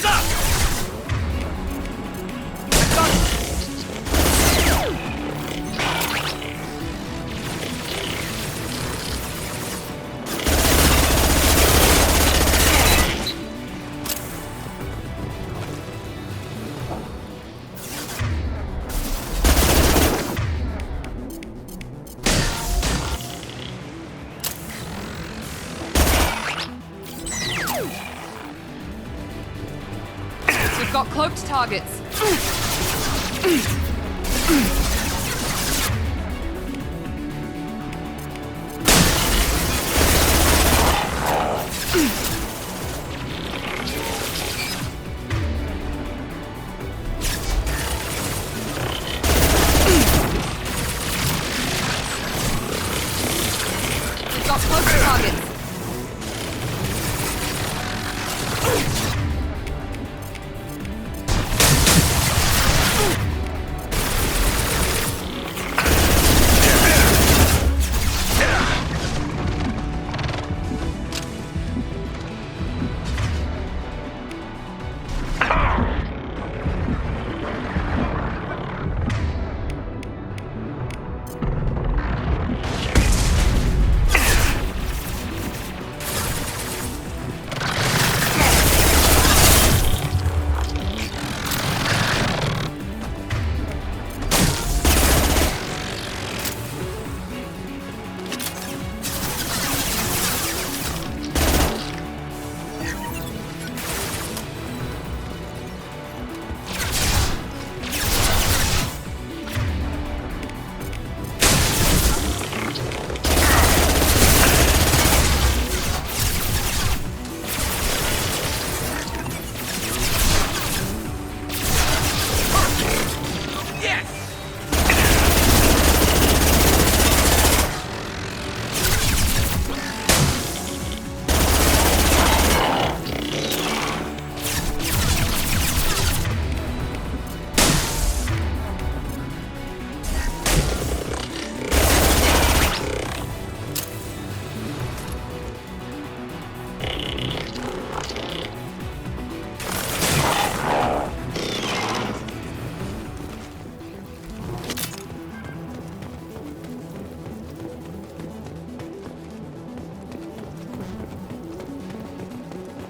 Heads up! We've got cloaked targets. We've got cloaked targets.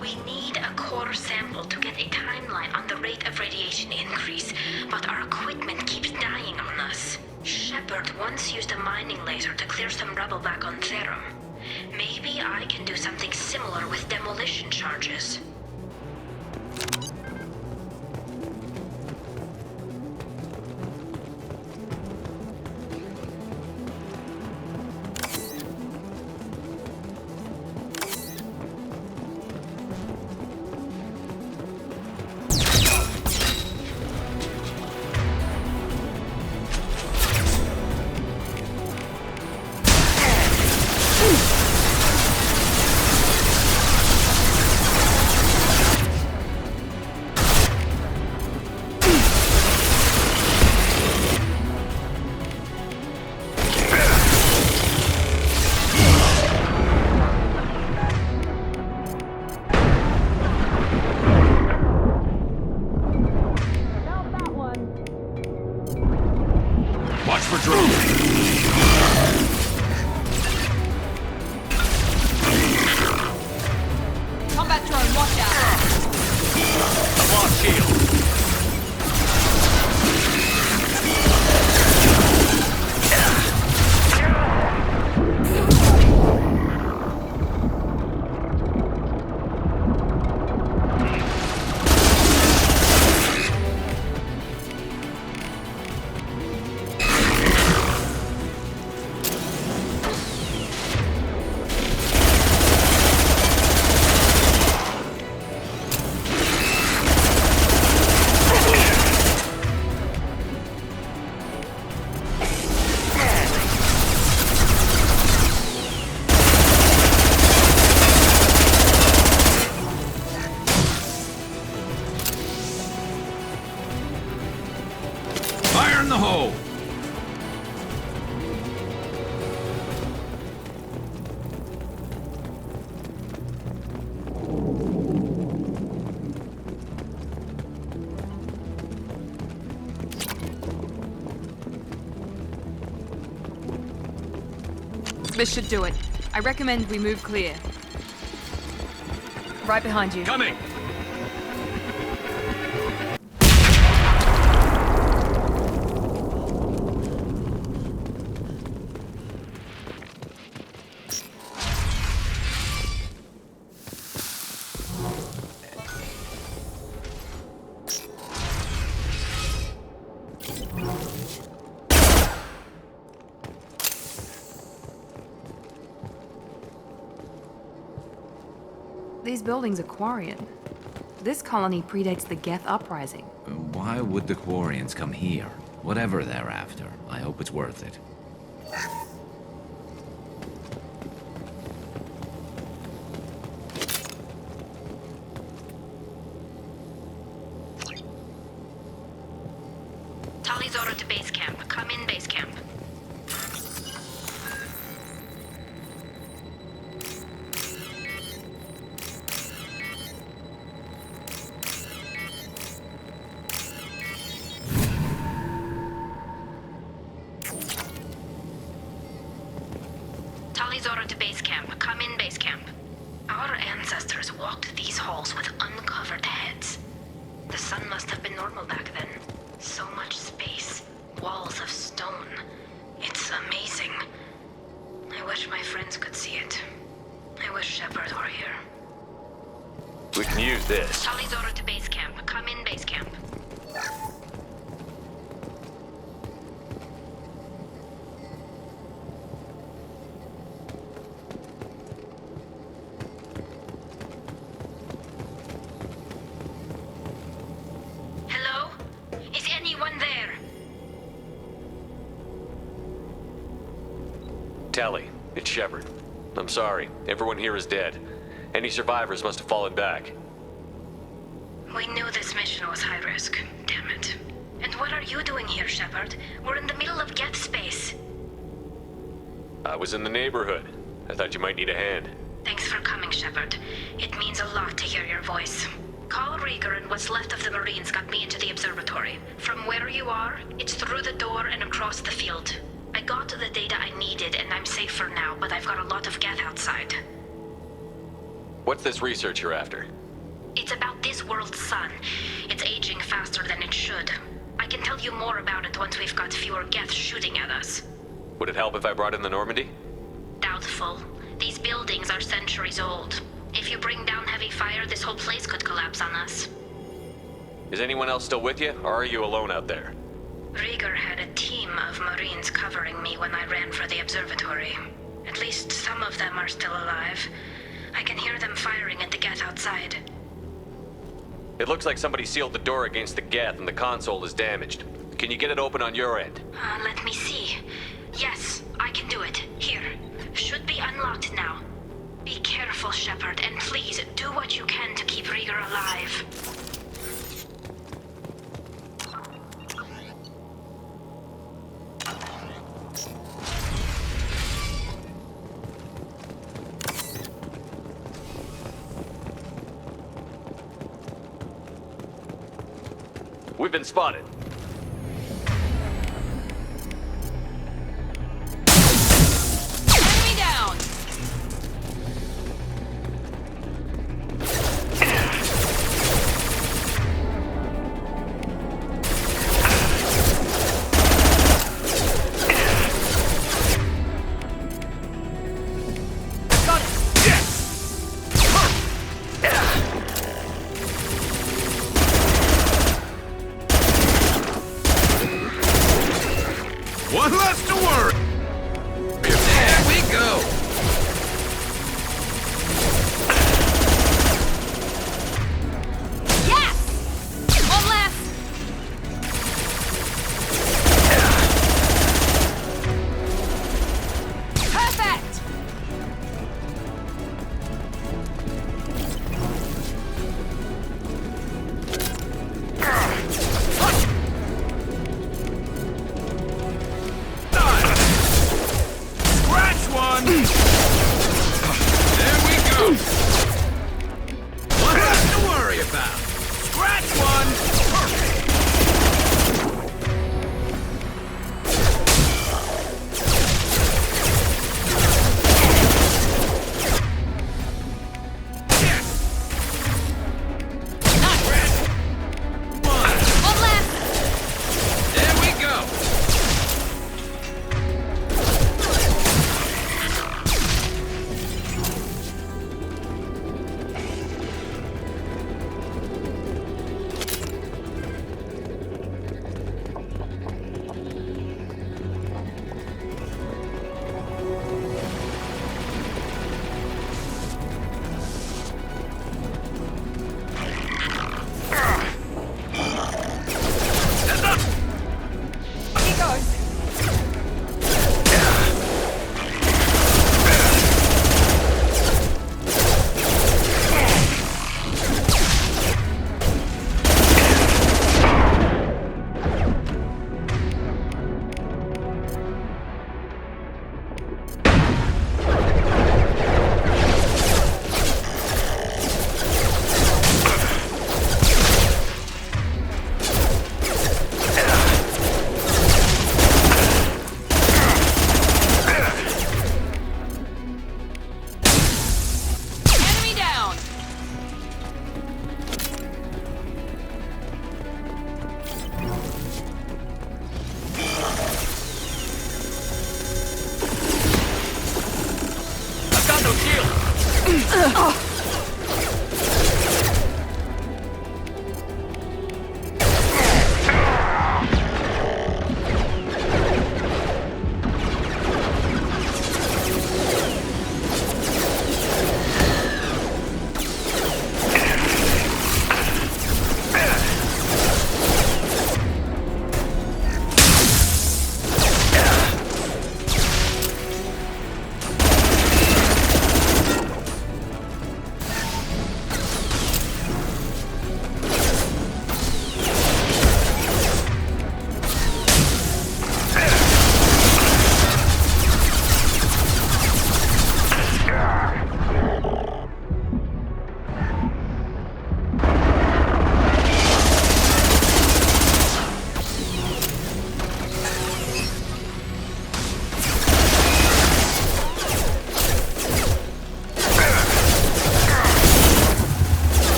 We need a core sample to get a timeline on the rate of radiation increase, but our equipment keeps dying on us. Shepard once used a mining laser to clear some rubble back on Therum. Maybe I can do something similar with demolition charges. Watch for drones. Combat drone, watch out. I've lost shield. Fire in the hole! This should do it. I recommend we move clear. Right behind you. Coming! These buildings are Quarian. This colony predates the Geth Uprising. Why would the Quarians come here? Whatever they're after, I hope it's worth it. Tali's order to base camp. Come in, base camp. Tali's order to base camp. Come in, base camp. Our ancestors walked these halls with uncovered heads. The sun must have been normal back then. So much space. Walls of stone. It's amazing. I wish my friends could see it. I wish Shepard were here. We can use this. Tali's order to base camp. Come in, base camp. Hello? Is anyone there? Tally, it's Shepard. I'm sorry. Everyone here is dead. Any survivors must have fallen back. We knew this mission was high risk. Damn it. And what are you doing here, Shepard? We're in the middle of Geth space. I was in the neighborhood. I thought you might need a hand. Thanks for coming, Shepard. It means a lot to hear your voice. Call Rieger and what's left of the Marines got me into the observatory. From where you are, it's through the door and across the field. I got the data I needed and I'm safe for now, but I've got a lot of Geth outside. What's this research you're after? It's about this world's sun. It's aging faster than it should. I can tell you more about it once we've got fewer Geth shooting at us. Would it help if I brought in the Normandy? Doubtful. These buildings are centuries old. If you bring down heavy fire, this whole place could collapse on us. Is anyone else still with you, or are you alone out there? Rieger had a team of Marines covering me when I ran for the observatory. At least some of them are still alive. I can hear them firing at the Geth outside. It looks like somebody sealed the door against the Geth and the console is damaged. Can you get it open on your end? Let me see. Yes, I can do it. Here. Should be unlocked now. Be careful, Shepard, and please do what you can to keep Rieger alive. We've been spotted. Enemy down! Got it! One less to worry! There we go! Yes! One less! Perfect!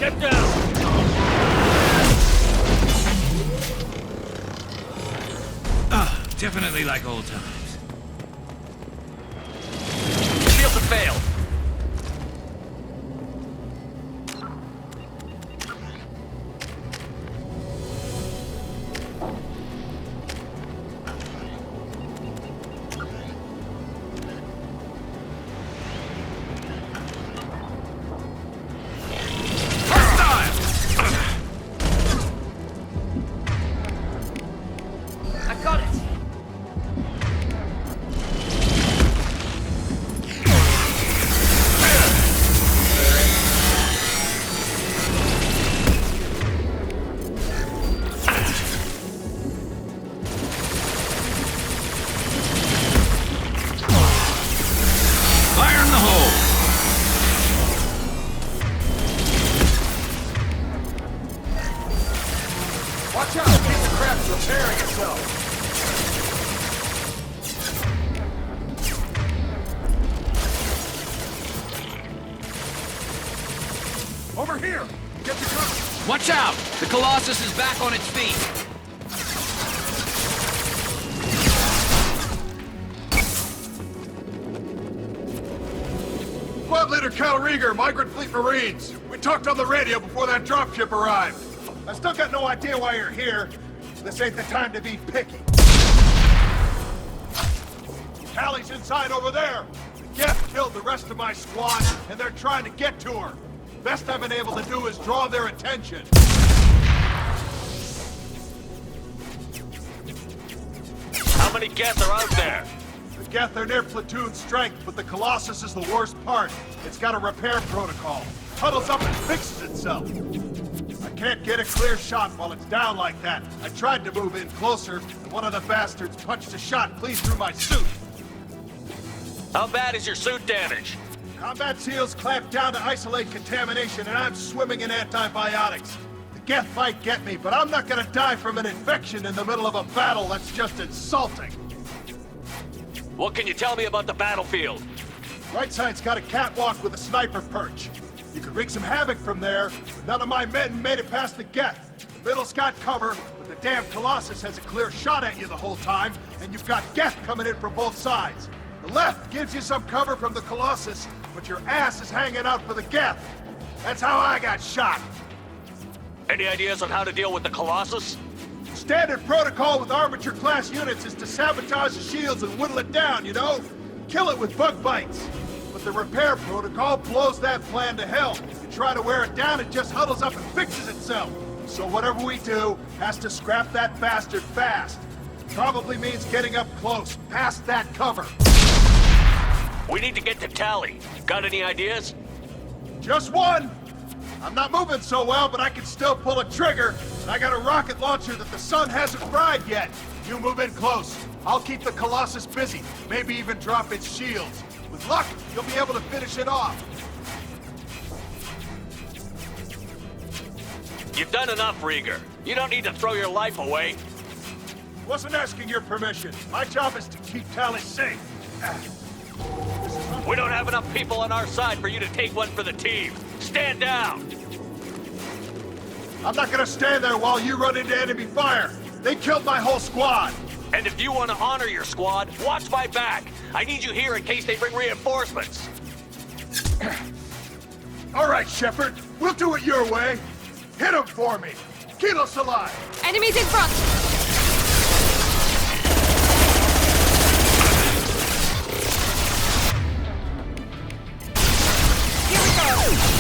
Get down! Definitely like old times. Shields have failed. Watch out! A piece of crap's repairing itself! Over here! Get the cover! Watch out! The Colossus is back on its feet! Squad Leader Cal Rieger, Migrant Fleet Marines. We talked on the radio before that dropship arrived. I still got no idea why you're here. This ain't the time to be picky. Callie's inside over there. The Geth killed the rest of my squad, and they're trying to get to her. Best I've been able to do is draw their attention. How many Geth are out there? The Geth are near platoon strength, but the Colossus is the worst part. It's got a repair protocol. Huddles up and fixes itself. I can't get a clear shot while it's down like that. I tried to move in closer, and one of the bastards punched a shot clean through my suit. How bad is your suit damaged? Combat SEALs clamped down to isolate contamination, and I'm swimming in antibiotics. The Geth might get me, but I'm not gonna die from an infection in the middle of a battle. That's just insulting. What can you tell me about the battlefield? Right side's got a catwalk with a sniper perch. You could wreak some havoc from there, but none of my men made it past the Geth. The middle's got cover, but the damn Colossus has a clear shot at you the whole time, and you've got Geth coming in from both sides. The left gives you some cover from the Colossus, but your ass is hanging out for the Geth. That's how I got shot. Any ideas on how to deal with the Colossus? Standard protocol with armature-class units is to sabotage the shields and whittle it down, you know? Kill it with bug bites. But the repair protocol blows that plan to hell. You try to wear it down, it just huddles up and fixes itself. So whatever we do has to scrap that bastard fast. Probably means getting up close, past that cover. We need to get to Tally. Got any ideas? Just one! I'm not moving so well, but I can still pull a trigger. And I got a rocket launcher that the sun hasn't fried yet. You move in close. I'll keep the Colossus busy, maybe even drop its shields. With luck, you'll be able to finish it off. You've done enough, Rieger. You don't need to throw your life away. Wasn't asking your permission. My job is to keep Tally safe. We don't have enough people on our side for you to take one for the team. Stand down! I'm not gonna stand there while you run into enemy fire. They killed my whole squad. And if you want to honor your squad, watch my back. I need you here in case they bring reinforcements. All right, Shepard. We'll do it your way. Hit him for me. Kilos alive. Enemies in front! Here we go!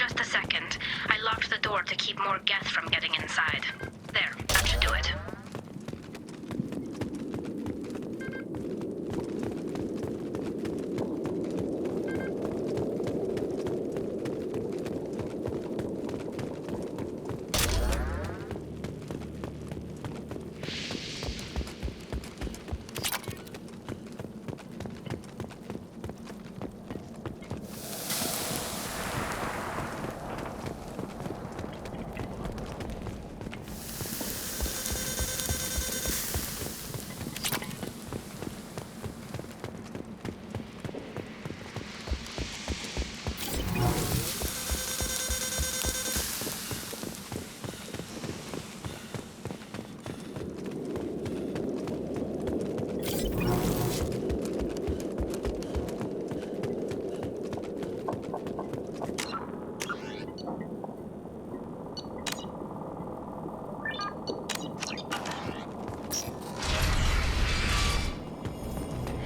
Just a second. I locked the door to keep more Geth from getting inside. There, that should do it.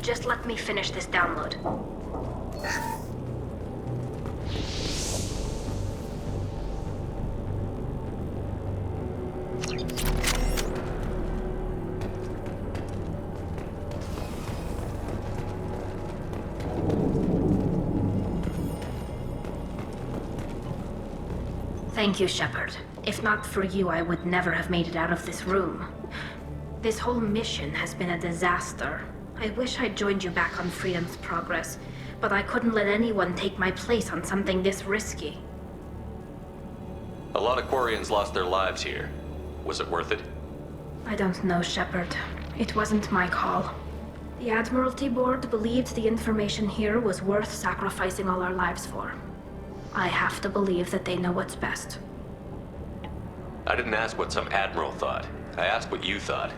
Just let me finish this download. Thank you, Shepard. If not for you, I would never have made it out of this room. This whole mission has been a disaster. I wish I'd joined you back on Freedom's Progress, but I couldn't let anyone take my place on something this risky. A lot of Quarians lost their lives here. Was it worth it? I don't know, Shepard. It wasn't my call. The Admiralty Board believed the information here was worth sacrificing all our lives for. I have to believe that they know what's best. I didn't ask what some admiral thought. I asked what you thought.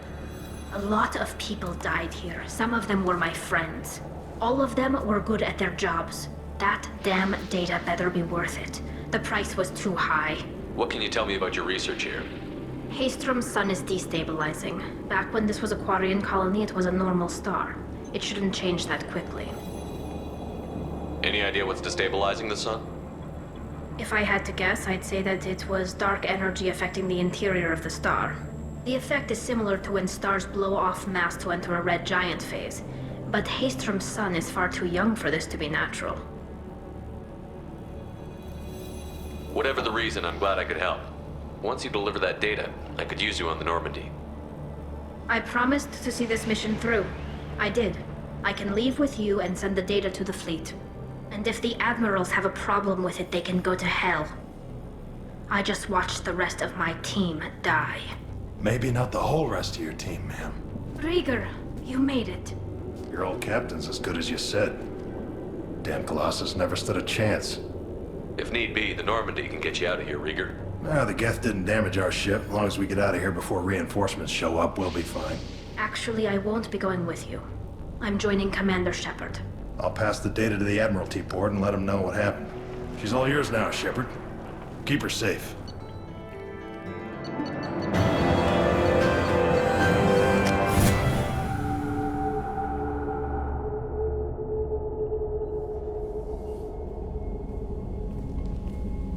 A lot of people died here. Some of them were my friends. All of them were good at their jobs. That damn data better be worth it. The price was too high. What can you tell me about your research here? Haystrom's sun is destabilizing. Back when this was a Quarian colony, it was a normal star. It shouldn't change that quickly. Any idea what's destabilizing the sun? If I had to guess, I'd say that it was dark energy affecting the interior of the star. The effect is similar to when stars blow off mass to enter a red giant phase, but Haystrom's sun is far too young for this to be natural. Whatever the reason, I'm glad I could help. Once you deliver that data, I could use you on the Normandy. I promised to see this mission through. I did. I can leave with you and send the data to the fleet. And if the admirals have a problem with it, they can go to hell. I just watched the rest of my team die. Maybe not the whole rest of your team, ma'am. Rieger, you made it. Your old captain's as good as you said. Damn Colossus never stood a chance. If need be, the Normandy can get you out of here, Rieger. The Geth didn't damage our ship. As long as we get out of here before reinforcements show up, we'll be fine. Actually, I won't be going with you. I'm joining Commander Shepard. I'll pass the data to the Admiralty Board and let them know what happened. She's all yours now, Shepard. Keep her safe.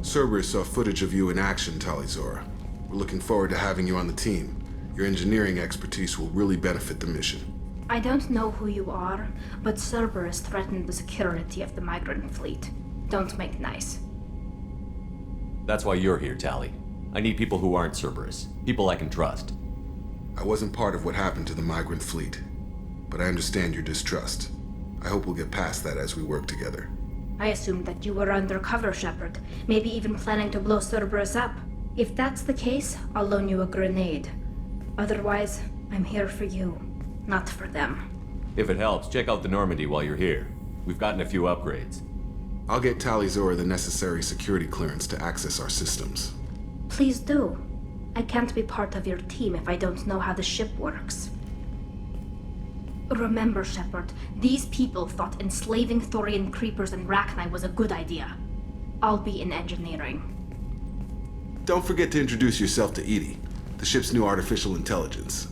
Cerberus saw footage of you in action, Talizora. We're looking forward to having you on the team. Your engineering expertise will really benefit the mission. I don't know who you are, but Cerberus threatened the security of the migrant fleet. Don't make nice. That's why you're here, Tali. I need people who aren't Cerberus. People I can trust. I wasn't part of what happened to the migrant fleet, but I understand your distrust. I hope we'll get past that as we work together. I assumed that you were undercover, Shepard. Maybe even planning to blow Cerberus up. If that's the case, I'll loan you a grenade. Otherwise, I'm here for you, not for them. If it helps, check out the Normandy while you're here. We've gotten a few upgrades. I'll get Talizora the necessary security clearance to access our systems. Please do. I can't be part of your team if I don't know how the ship works. Remember, Shepard, these people thought enslaving Thorian creepers and Rachni was a good idea. I'll be in engineering. Don't forget to introduce yourself to Edie, the ship's new artificial intelligence.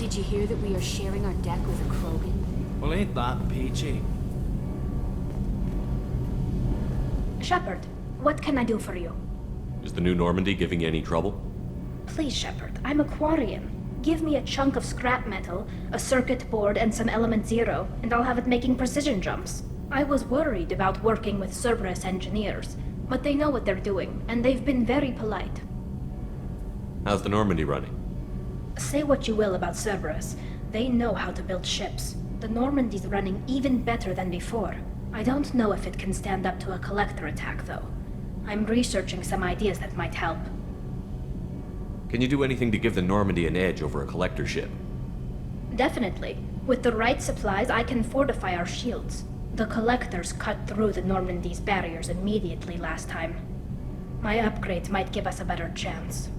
Did you hear that we are sharing our deck with a Krogan? Well, ain't that peachy? Shepard, what can I do for you? Is the new Normandy giving you any trouble? Please, Shepard, I'm a Quarian. Give me a chunk of scrap metal, a circuit board, and some element zero, and I'll have it making precision jumps. I was worried about working with Cerberus engineers, but they know what they're doing, and they've been very polite. How's the Normandy running? Say what you will about Cerberus, they know how to build ships. The Normandy's running even better than before. I don't know if it can stand up to a collector attack, though. I'm researching some ideas that might help. Can you do anything to give the Normandy an edge over a collector ship? Definitely. With the right supplies, I can fortify our shields. The collectors cut through the Normandy's barriers immediately last time. My upgrades might give us a better chance.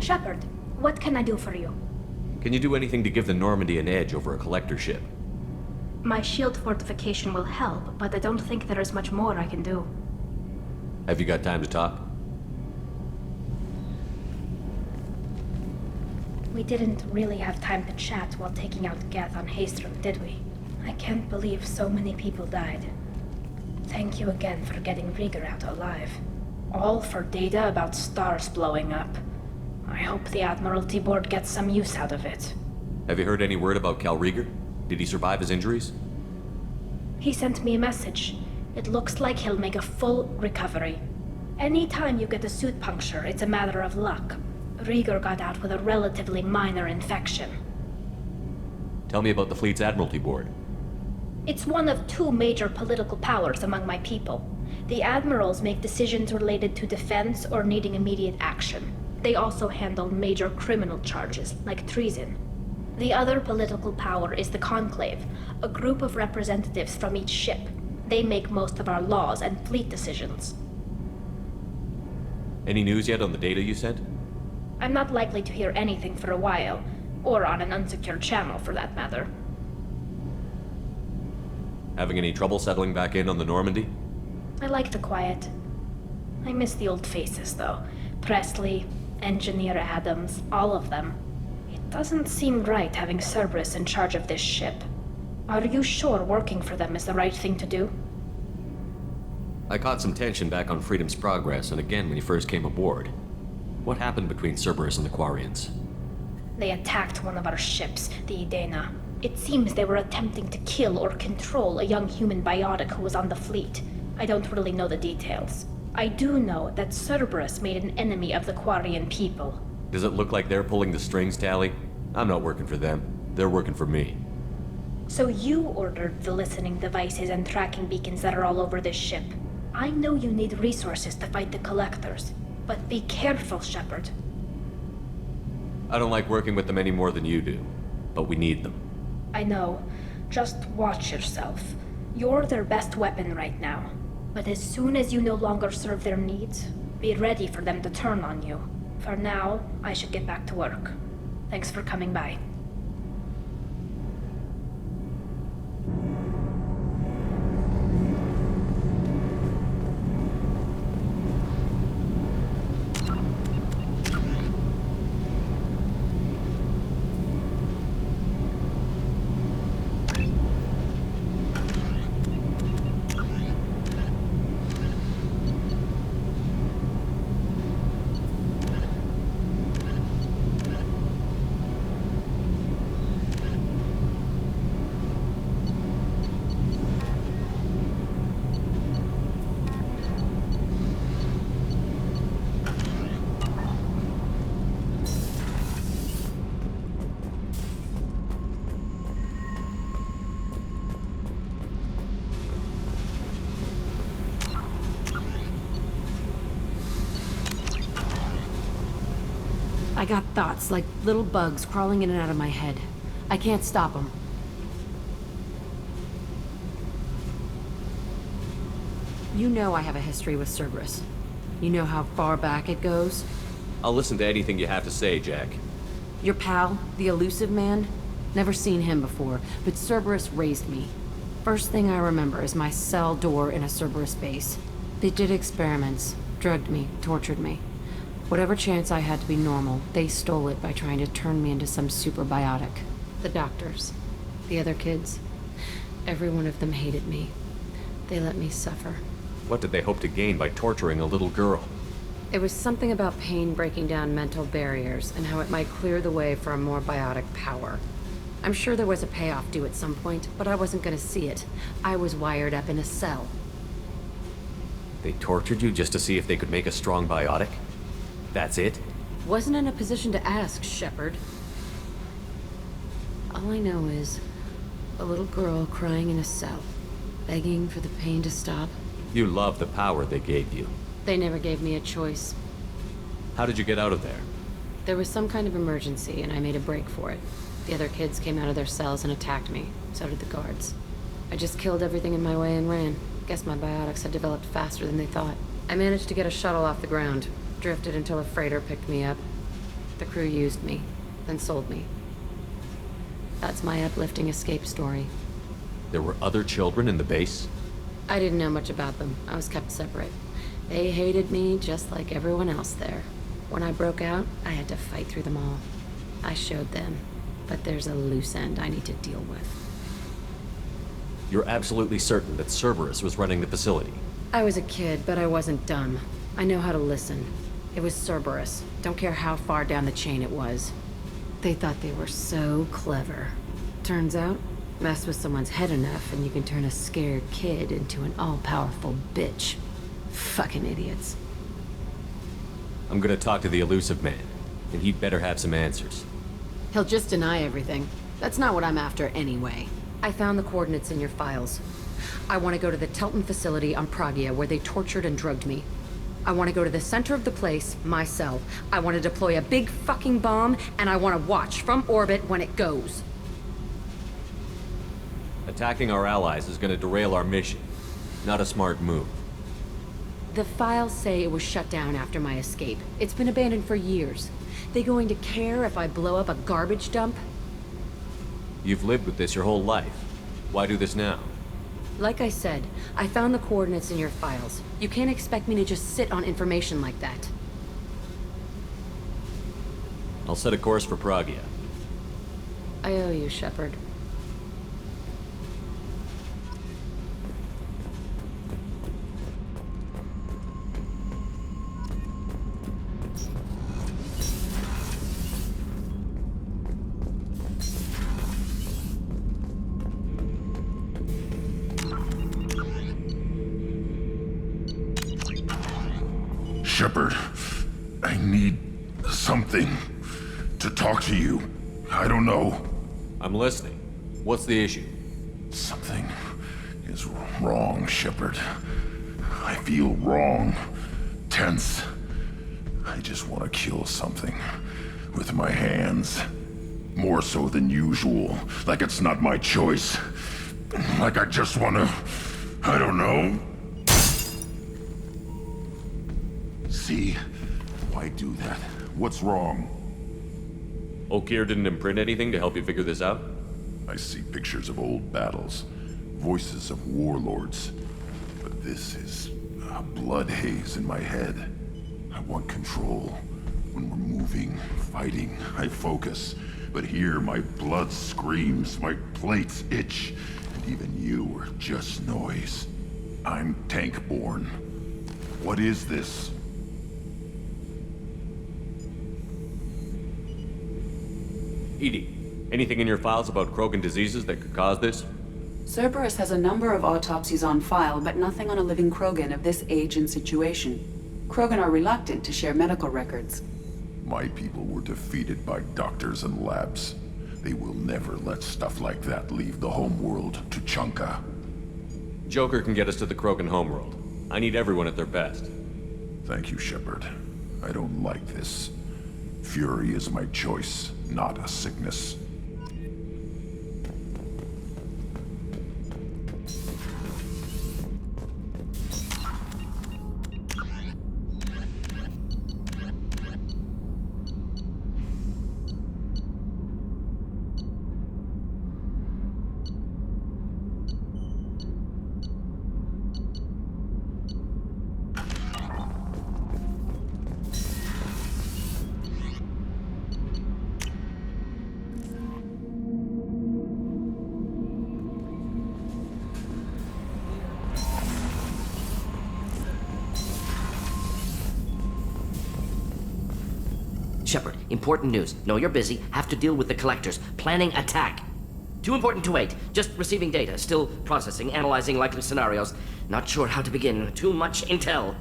Shepard, what can I do for you? Can you do anything to give the Normandy an edge over a collector ship? My shield fortification will help, but I don't think there is much more I can do. Have you got time to talk? We didn't really have time to chat while taking out Geth on Haestrom, did we? I can't believe so many people died. Thank you again for getting Rieger out alive. All for data about stars blowing up. I hope the Admiralty Board gets some use out of it. Have you heard any word about Cal Rieger? Did he survive his injuries? He sent me a message. It looks like he'll make a full recovery. Anytime you get a suit puncture, it's a matter of luck. Rieger got out with a relatively minor infection. Tell me about the fleet's Admiralty Board. It's one of two major political powers among my people. The admirals make decisions related to defense or needing immediate action. They also handle major criminal charges, like treason. The other political power is the Conclave, a group of representatives from each ship. They make most of our laws and fleet decisions. Any news yet on the data you sent? I'm not likely to hear anything for a while, or on an unsecured channel for that matter. Having any trouble settling back in on the Normandy? I like the quiet. I miss the old faces, though. Presley, Engineer Adams, all of them. It doesn't seem right having Cerberus in charge of this ship. Are you sure working for them is the right thing to do? I caught some tension back on Freedom's Progress, and again when you first came aboard. What happened between Cerberus and the Quarians? They attacked one of our ships, the Idena. It seems they were attempting to kill or control a young human biotic who was on the fleet. I don't really know the details. I do know that Cerberus made an enemy of the Quarian people. Does it look like they're pulling the strings, Tally? I'm not working for them. They're working for me. So you ordered the listening devices and tracking beacons that are all over this ship. I know you need resources to fight the Collectors, but be careful, Shepard. I don't like working with them any more than you do, but we need them. I know. Just watch yourself. You're their best weapon right now. But as soon as you no longer serve their needs, be ready for them to turn on you. For now, I should get back to work. Thanks for coming by. I got thoughts like little bugs crawling in and out of my head. I can't stop them. You know I have a history with Cerberus. You know how far back it goes? I'll listen to anything you have to say, Jack. Your pal, the elusive man? Never seen him before, but Cerberus raised me. First thing I remember is my cell door in a Cerberus base. They did experiments, drugged me, tortured me. Whatever chance I had to be normal, they stole it by trying to turn me into some superbiotic. The doctors, the other kids, every one of them hated me. They let me suffer. What did they hope to gain by torturing a little girl? It was something about pain breaking down mental barriers and how it might clear the way for a more biotic power. I'm sure there was a payoff due at some point, but I wasn't gonna see it. I was wired up in a cell. They tortured you just to see if they could make a strong biotic? That's it? Wasn't in a position to ask, Shepard. All I know is a little girl crying in a cell, begging for the pain to stop. You love the power they gave you. They never gave me a choice. How did you get out of there? There was some kind of emergency, and I made a break for it. The other kids came out of their cells and attacked me. So did the guards. I just killed everything in my way and ran. Guess my biotics had developed faster than they thought. I managed to get a shuttle off the ground. Drifted until a freighter picked me up. The crew used me, then sold me. That's my uplifting escape story. There were other children in the base? I didn't know much about them. I was kept separate. They hated me just like everyone else there. When I broke out, I had to fight through them all. I showed them, but there's a loose end I need to deal with. You're absolutely certain that Cerberus was running the facility? I was a kid, but I wasn't dumb. I know how to listen. It was Cerberus. Don't care how far down the chain it was. They thought they were so clever. Turns out, mess with someone's head enough and you can turn a scared kid into an all-powerful bitch. Fucking idiots. I'm gonna talk to the elusive man, and he'd better have some answers. He'll just deny everything. That's not what I'm after anyway. I found the coordinates in your files. I want to go to the Telton facility on Pragia where they tortured and drugged me. I want to go to the center of the place, my cell. I want to deploy a big fucking bomb, and I want to watch from orbit when it goes. Attacking our allies is gonna derail our mission. Not a smart move. The files say it was shut down after my escape. It's been abandoned for years. They going to care if I blow up a garbage dump? You've lived with this your whole life. Why do this now? Like I said, I found the coordinates in your files. You can't expect me to just sit on information like that. I'll set a course for Pragia. I owe you, Shepard. Shepard, I need something to talk to you. I don't know. I'm listening. What's the issue? Something is wrong, Shepard. I feel wrong, tense. I just want to kill something with my hands. More so than usual. Like it's not my choice. Like I just want to... I don't know. See? Why do that? What's wrong? Okir didn't imprint anything to help you figure this out? I see pictures of old battles, voices of warlords. But this is a blood haze in my head. I want control. When we're moving, fighting, I focus. But here my blood screams, my plates itch, and even you are just noise. I'm tank-born. What is this? EDI, anything in your files about Krogan diseases that could cause this? Cerberus has a number of autopsies on file, but nothing on a living Krogan of this age and situation. Krogan are reluctant to share medical records. My people were defeated by doctors and labs. They will never let stuff like that leave the homeworld to Chunka. Joker can get us to the Krogan homeworld. I need everyone at their best. Thank you, Shepard. I don't like this. Fury is my choice, not a sickness. Shepard, important news. Know you're busy. Have to deal with the collectors. Planning attack. Too important to wait. Just receiving data. Still processing, analyzing likely scenarios. Not sure how to begin. Too much intel.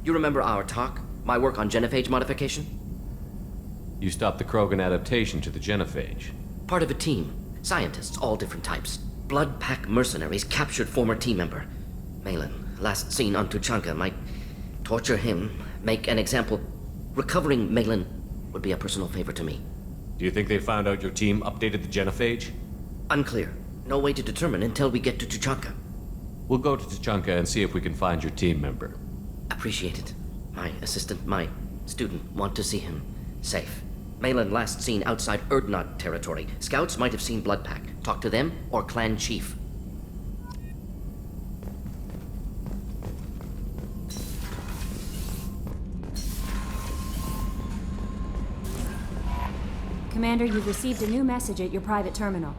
You remember our talk? My work on genophage modification? You stopped the Krogan adaptation to the genophage. Part of a team. Scientists, all different types. Blood Pack mercenaries captured former team member. Malin, last seen on Tuchanka, might torture him, make an example. Recovering Malin would be a personal favor to me. Do you think they found out your team updated the genophage? Unclear. No way to determine until we get to Tuchanka. We'll go to Tuchanka and see if we can find your team member. Appreciate it. My assistant, my student, want to see him safe. Malin last seen outside Erdnot territory. Scouts might have seen Blood Pack. Talk to them or Clan Chief. Commander, you've received a new message at your private terminal.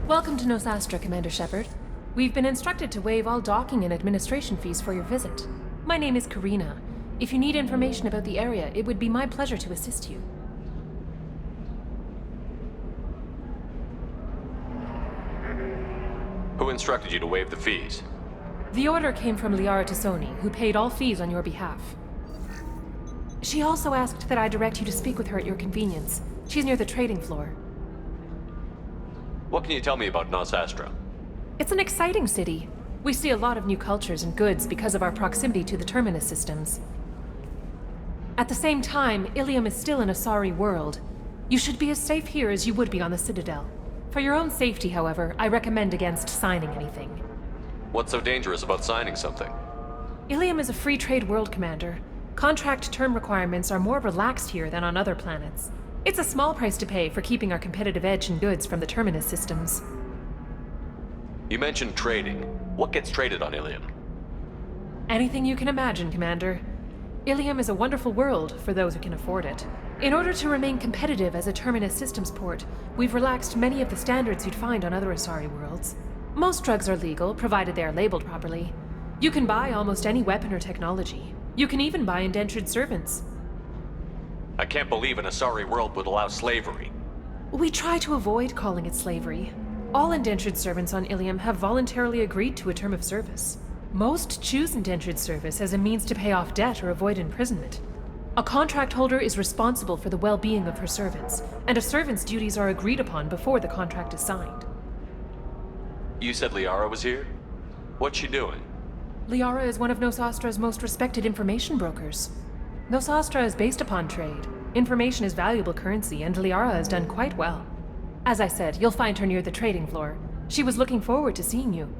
Welcome to Nosastra, Commander Shepard. We've been instructed to waive all docking and administration fees for your visit. My name is Karina. If you need information about the area, it would be my pleasure to assist you. Who instructed you to waive the fees? The order came from Liara Tassoni, who paid all fees on your behalf. She also asked that I direct you to speak with her at your convenience. She's near the trading floor. What can you tell me about Nosastra? It's an exciting city. We see a lot of new cultures and goods because of our proximity to the Terminus systems. At the same time, Ilium is still an Asari world. You should be as safe here as you would be on the Citadel. For your own safety, however, I recommend against signing anything. What's so dangerous about signing something? Ilium is a free trade world, Commander. Contract term requirements are more relaxed here than on other planets. It's a small price to pay for keeping our competitive edge in goods from the Terminus systems. You mentioned trading. What gets traded on Ilium? Anything you can imagine, Commander. Ilium is a wonderful world for those who can afford it. In order to remain competitive as a Terminus systems port, we've relaxed many of the standards you'd find on other Asari worlds. Most drugs are legal, provided they are labeled properly. You can buy almost any weapon or technology. You can even buy indentured servants. I can't believe an Asari world would allow slavery. We try to avoid calling it slavery. All indentured servants on Ilium have voluntarily agreed to a term of service. Most choose indentured service as a means to pay off debt or avoid imprisonment. A contract holder is responsible for the well-being of her servants, and a servant's duties are agreed upon before the contract is signed. You said Liara was here? What's she doing? Liara is one of Nosastra's most respected information brokers. Nosastra is based upon trade. Information is valuable currency, and Liara has done quite well. As I said, you'll find her near the trading floor. She was looking forward to seeing you.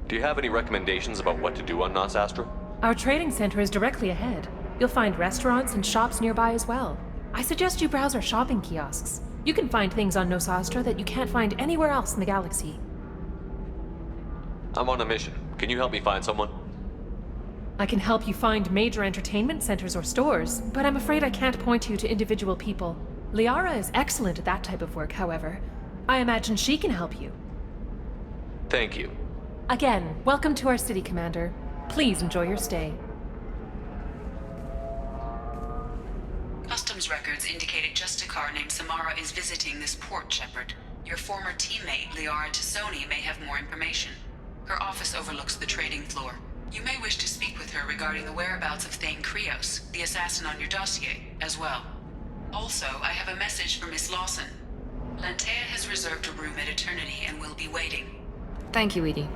Do you have any recommendations about what to do on Nosastra? Our trading center is directly ahead. You'll find restaurants and shops nearby as well. I suggest you browse our shopping kiosks. You can find things on Nosastra that you can't find anywhere else in the galaxy. I'm on a mission. Can you help me find someone? I can help you find major entertainment centers or stores, but I'm afraid I can't point you to individual people. Liara is excellent at that type of work, however. I imagine she can help you. Thank you. Again, welcome to our city, Commander. Please enjoy your stay. Customs records indicated just a car named Samara is visiting this port, Shepard. Your former teammate, Liara Tassoni, may have more information. Her office overlooks the trading floor. You may wish to speak with her regarding the whereabouts of Thane Krios, the assassin on your dossier, as well. Also, I have a message for Miss Lawson. Lantea has reserved a room at Eternity and will be waiting. Thank you, Edie.